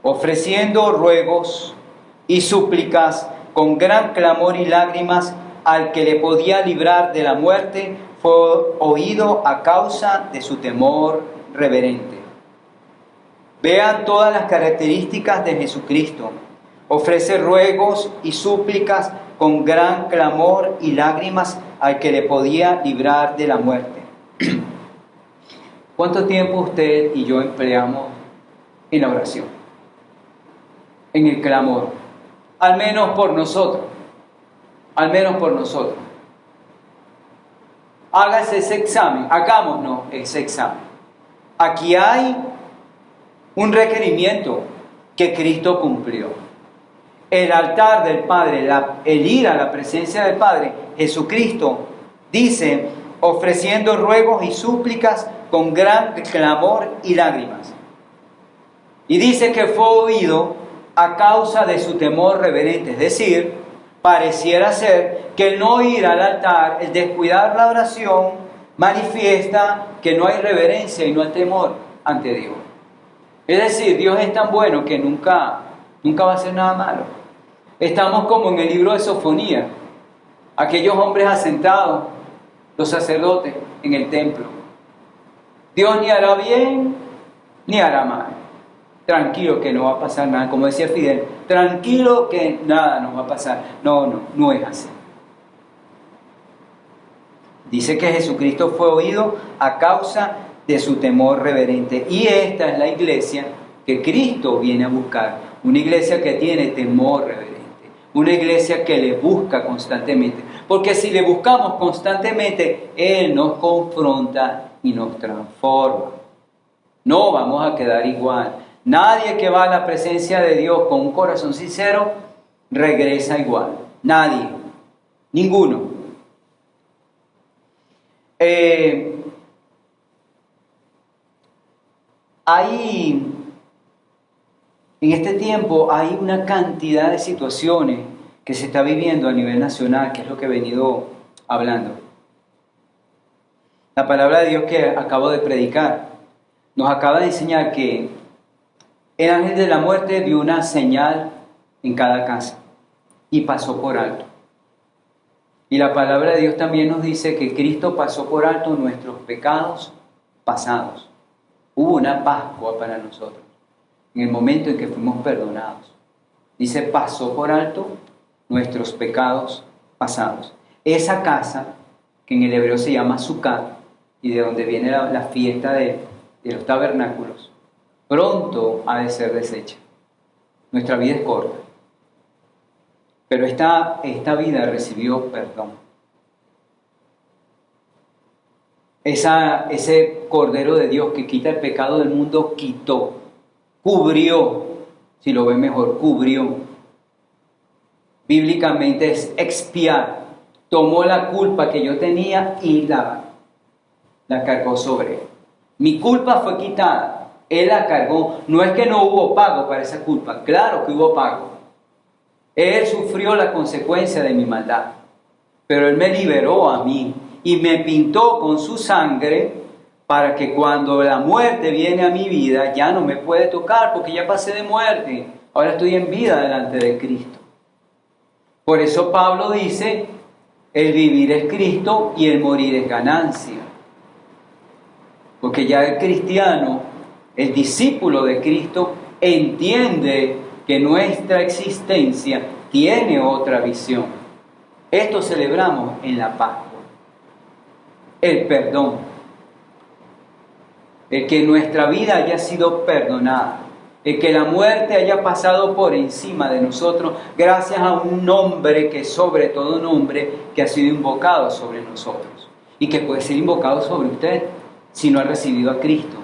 ofreciendo ruegos y súplicas con gran clamor y lágrimas al que le podía librar de la muerte, fue oído a causa de su temor reverente. Vean todas las características de Jesucristo. Ofrece ruegos y súplicas con gran clamor y lágrimas al que le podía librar de la muerte. ¿Cuánto tiempo usted y yo empleamos en la oración? En el clamor. Al menos por nosotros. Al menos por nosotros. Hágase ese examen. Hagámonos ese examen. Aquí hay un requerimiento que Cristo cumplió. El altar del Padre, el ir a la presencia del Padre, Jesucristo dice, ofreciendo ruegos y súplicas con gran clamor y lágrimas. Y dice que fue oído a causa de su temor reverente. Es decir, pareciera ser que el no ir al altar, el descuidar la oración, manifiesta que no hay reverencia y no hay temor ante Dios. Es decir, Dios es tan bueno que nunca va a hacer nada malo. Estamos como en el libro de Sofonías, aquellos hombres asentados, los sacerdotes en el templo. Dios ni hará bien ni hará mal. Tranquilo que no va a pasar nada. Como decía Fidel, tranquilo que nada nos va a pasar. No es así. Dice que Jesucristo fue oído a causa de su temor reverente. Y esta es la iglesia que Cristo viene a buscar. Una iglesia que tiene temor reverente. Una iglesia que le busca constantemente. Porque si le buscamos constantemente, Él nos confronta y nos transforma. No vamos a quedar igual. Nadie que va a la presencia de Dios con un corazón sincero regresa igual. Nadie. Ninguno. En este tiempo hay una cantidad de situaciones que se está viviendo a nivel nacional, que es lo que he venido hablando. La palabra de Dios que acabo de predicar nos acaba de enseñar que el ángel de la muerte dio una señal en cada casa y pasó por alto. Y la palabra de Dios también nos dice que Cristo pasó por alto nuestros pecados pasados. Hubo una Pascua para nosotros, en el momento en que fuimos perdonados. Dice, pasó por alto nuestros pecados pasados. Esa casa, que en el hebreo se llama Sukkot, y de donde viene la fiesta de los tabernáculos, pronto ha de ser deshecha. Nuestra vida es corta. Pero esta vida recibió perdón. Ese Cordero de Dios que quita el pecado del mundo, cubrió, si lo ven mejor, cubrió. Bíblicamente es expiar. Tomó la culpa que yo tenía y la cargó sobre él. Mi culpa fue quitada. Él la cargó. No es que no hubo pago para esa culpa. Claro que hubo pago. Él sufrió la consecuencia de mi maldad. Pero Él me liberó a mí y me pintó con su sangre para que cuando la muerte viene a mi vida ya no me puede tocar porque ya pasé de muerte. Ahora estoy en vida delante de Cristo. Por eso Pablo dice, el vivir es Cristo y el morir es ganancia. Porque ya el cristiano, el discípulo de Cristo, entiende que nuestra existencia tiene otra visión. Esto celebramos en la Pascua. El perdón. El que nuestra vida haya sido perdonada. El que la muerte haya pasado por encima de nosotros gracias a un nombre que es sobre todo nombre que ha sido invocado sobre nosotros. Y que puede ser invocado sobre usted si no ha recibido a Cristo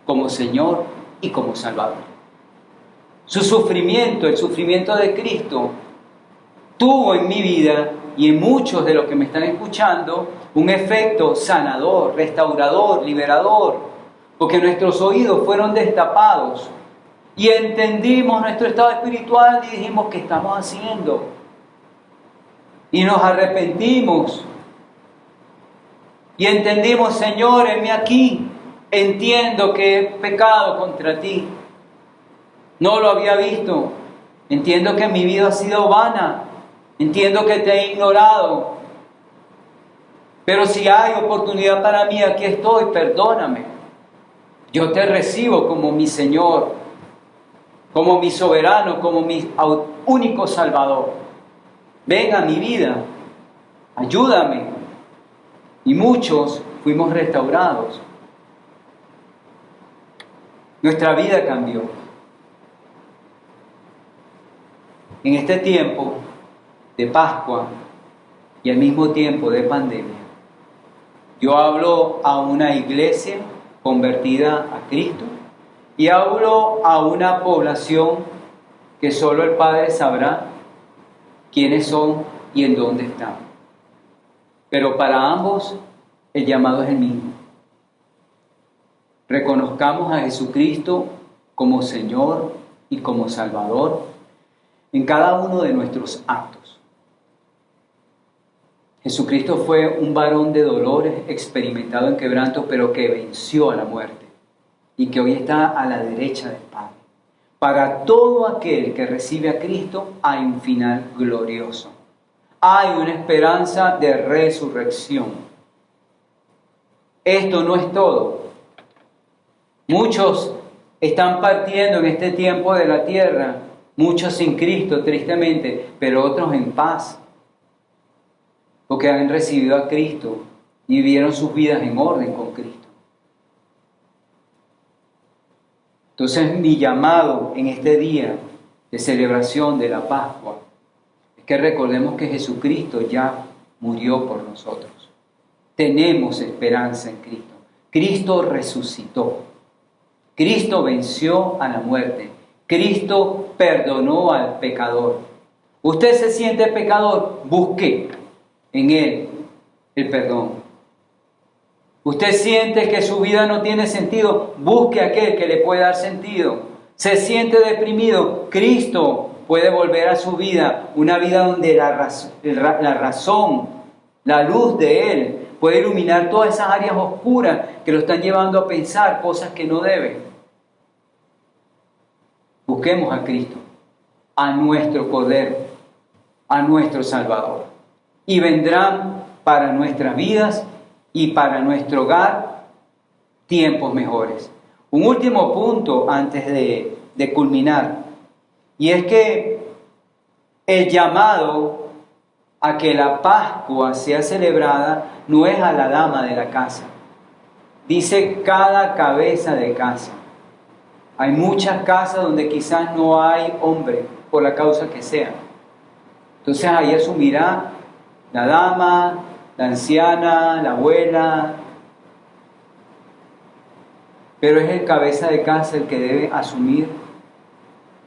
como Señor y como Salvador. Su sufrimiento, el sufrimiento de Cristo, tuvo en mi vida y en muchos de los que me están escuchando un efecto sanador, restaurador, liberador, porque nuestros oídos fueron destapados y entendimos nuestro estado espiritual y dijimos, ¿qué estamos haciendo? Y nos arrepentimos y entendimos, Señor, heme aquí, entiendo que he pecado contra ti. No lo había visto. Entiendo que mi vida ha sido vana. Entiendo que te he ignorado. Pero si hay oportunidad para mí, aquí estoy, perdóname. Yo te recibo como mi Señor, como mi soberano, como mi único Salvador. Ven a mi vida, ayúdame. Y muchos fuimos restaurados. Nuestra vida cambió. En este tiempo de Pascua y al mismo tiempo de pandemia, yo hablo a una iglesia convertida a Cristo y hablo a una población que solo el Padre sabrá quiénes son y en dónde están. Pero para ambos el llamado es el mismo. Reconozcamos a Jesucristo como Señor y como Salvador en cada uno de nuestros actos. Jesucristo fue un varón de dolores, experimentado en quebranto, pero que venció a la muerte y que hoy está a la derecha del Padre. Para todo aquel que recibe a Cristo hay un final glorioso. Hay una esperanza de resurrección. Esto no es todo. Muchos están partiendo en este tiempo de la tierra, muchos sin Cristo, tristemente, pero otros en paz, porque han recibido a Cristo y vivieron sus vidas en orden con Cristo. Entonces, mi llamado en este día de celebración de la Pascua es que recordemos que Jesucristo ya murió por nosotros. Tenemos esperanza en Cristo. Cristo resucitó. Cristo venció a la muerte. Cristo perdonó al pecador. Usted se siente pecador, busque en Él el perdón. Usted siente que su vida no tiene sentido, busque a aquel que le puede dar sentido. Se siente deprimido, Cristo puede volver a su vida, una vida donde la razón, la luz de Él puede iluminar todas esas áreas oscuras que lo están llevando a pensar cosas que no deben. Busquemos a Cristo, a nuestro Cordero, a nuestro Salvador. Y vendrán para nuestras vidas y para nuestro hogar tiempos mejores. Un último punto antes de culminar, y es que el llamado a que la Pascua sea celebrada no es a la dama de la casa. Dice cada cabeza de casa. Hay muchas casas donde quizás no hay hombre, por la causa que sea. Entonces ahí asumirá la dama, la anciana, la abuela. Pero es el cabeza de casa el que debe asumir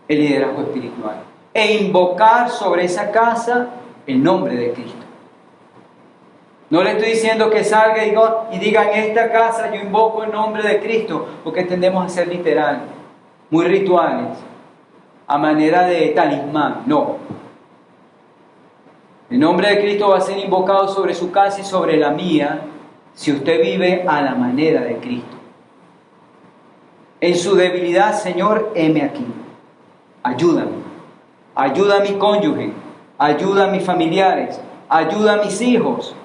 el liderazgo espiritual e invocar sobre esa casa el nombre de Cristo. No le estoy diciendo que salga y diga en esta casa yo invoco el nombre de Cristo, porque tendemos a ser literal, muy rituales, a manera de talismán. No. El nombre de Cristo va a ser invocado sobre su casa y sobre la mía si usted vive a la manera de Cristo. En su debilidad, Señor, heme aquí. Ayúdame. Ayuda a mi cónyuge. Ayuda a mis familiares. Ayuda a mis hijos.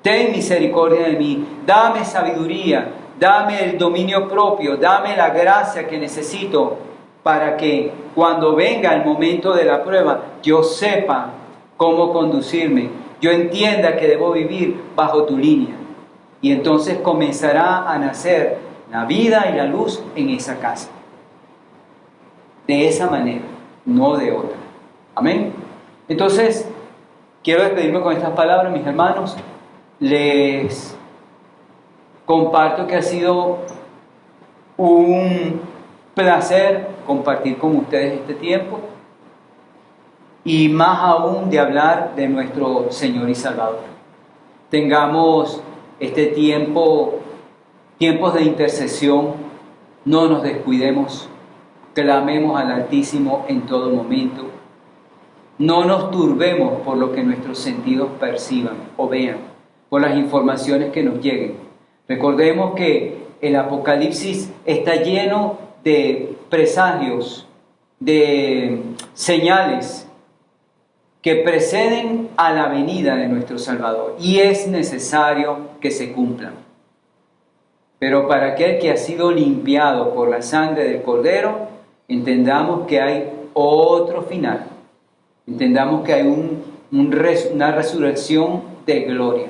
Ten misericordia de mí. Dame sabiduría. Dame el dominio propio. Dame la gracia que necesito para que cuando venga el momento de la prueba, yo sepa cómo conducirme. Yo entienda que debo vivir bajo tu línea. Y entonces comenzará a nacer la vida y la luz en esa casa. De esa manera, no de otra. Amén. Entonces, quiero despedirme con estas palabras, mis hermanos. Les comparto que ha sido un placer compartir con ustedes este tiempo y más aún de hablar de nuestro Señor y Salvador. Tengamos este tiempos de intercesión, no nos descuidemos, clamemos al Altísimo en todo momento, no nos turbemos por lo que nuestros sentidos perciban o vean, por las informaciones que nos lleguen. Recordemos que el Apocalipsis está lleno de presagios, de señales que preceden a la venida de nuestro Salvador y es necesario que se cumplan. Pero para aquel que ha sido limpiado por la sangre del Cordero, entendamos que hay otro final. Entendamos que hay una resurrección de gloria.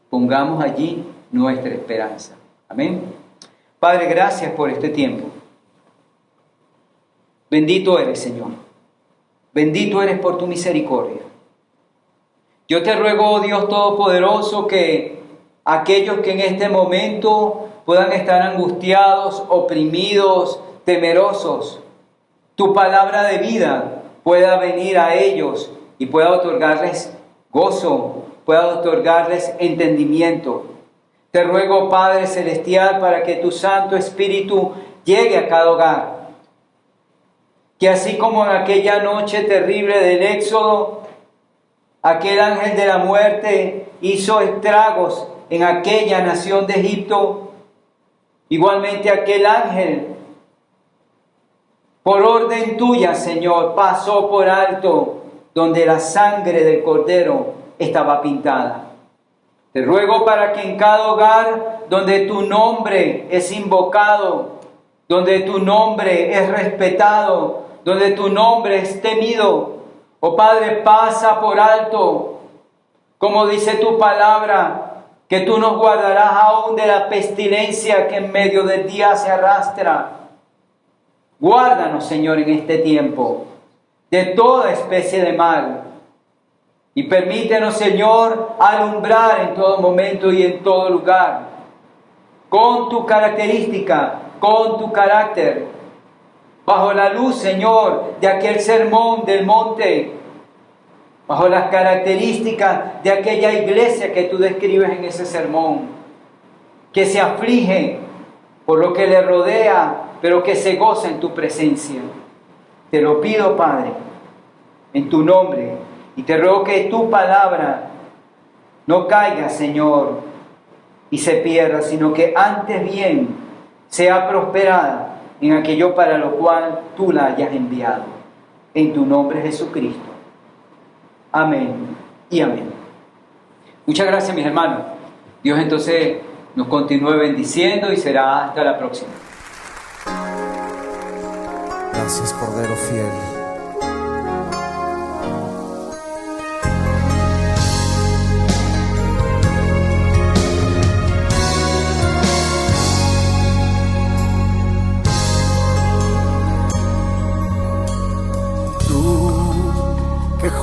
Pongamos allí nuestra esperanza. Amén. Padre, gracias por este tiempo. Bendito eres, Señor. Bendito eres por tu misericordia. Yo te ruego, oh Dios Todopoderoso, que aquellos que en este momento puedan estar angustiados, oprimidos, temerosos, tu palabra de vida pueda venir a ellos y pueda otorgarles gozo, pueda otorgarles entendimiento. Te ruego, Padre Celestial, para que tu Santo Espíritu llegue a cada hogar, que así como en aquella noche terrible del Éxodo, aquel ángel de la muerte hizo estragos en aquella nación de Egipto, igualmente aquel ángel, por orden tuya, Señor, pasó por alto donde la sangre del Cordero estaba pintada. Te ruego para que en cada hogar donde tu nombre es invocado, donde tu nombre es respetado, donde tu nombre es temido, oh Padre, pasa por alto, como dice tu palabra, que tú nos guardarás aún de la pestilencia que en medio del día se arrastra. Guárdanos, Señor, en este tiempo de toda especie de mal. Y permítenos, Señor, alumbrar en todo momento y en todo lugar, con tu característica, con tu carácter, bajo la luz, Señor, de aquel sermón del monte, bajo las características de aquella iglesia que tú describes en ese sermón, que se aflige por lo que le rodea, pero que se goza en tu presencia. Te lo pido, Padre, en tu nombre, y te ruego que tu palabra no caiga, Señor, y se pierda, sino que antes bien sea prosperada en aquello para lo cual tú la hayas enviado. En tu nombre, Jesucristo. Amén y amén. Muchas gracias, mis hermanos. Dios entonces nos continúe bendiciendo y será hasta la próxima. Gracias, Cordero fiel.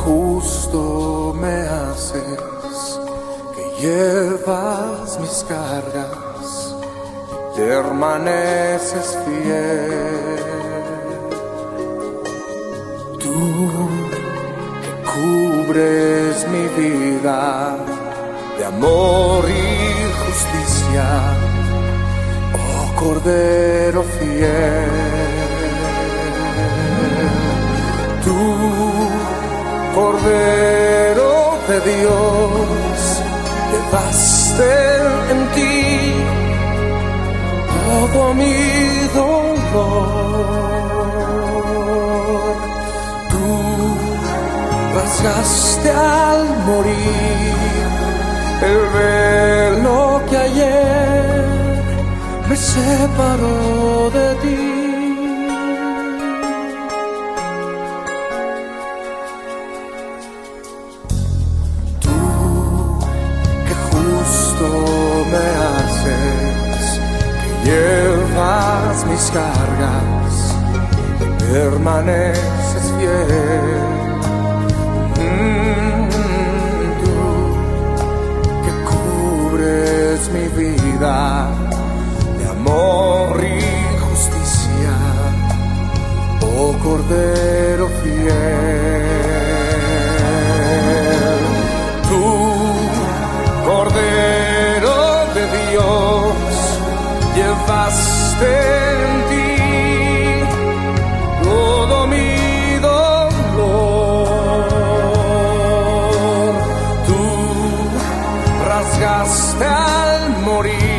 Justo me haces, que llevas mis cargas, permaneces fiel. Tú que cubres mi vida de amor y justicia, oh Cordero fiel. Tú, Cordero de Dios, llevaste en ti todo mi dolor. Tú rasgaste al morir el velo que ayer me separó de ti. Llevas mis cargas y permaneces fiel. Tú que cubres mi vida de amor y justicia, oh Cordero fiel. Tú, Cordero de Dios, llevaste en ti todo mi dolor. Tú rasgaste al morir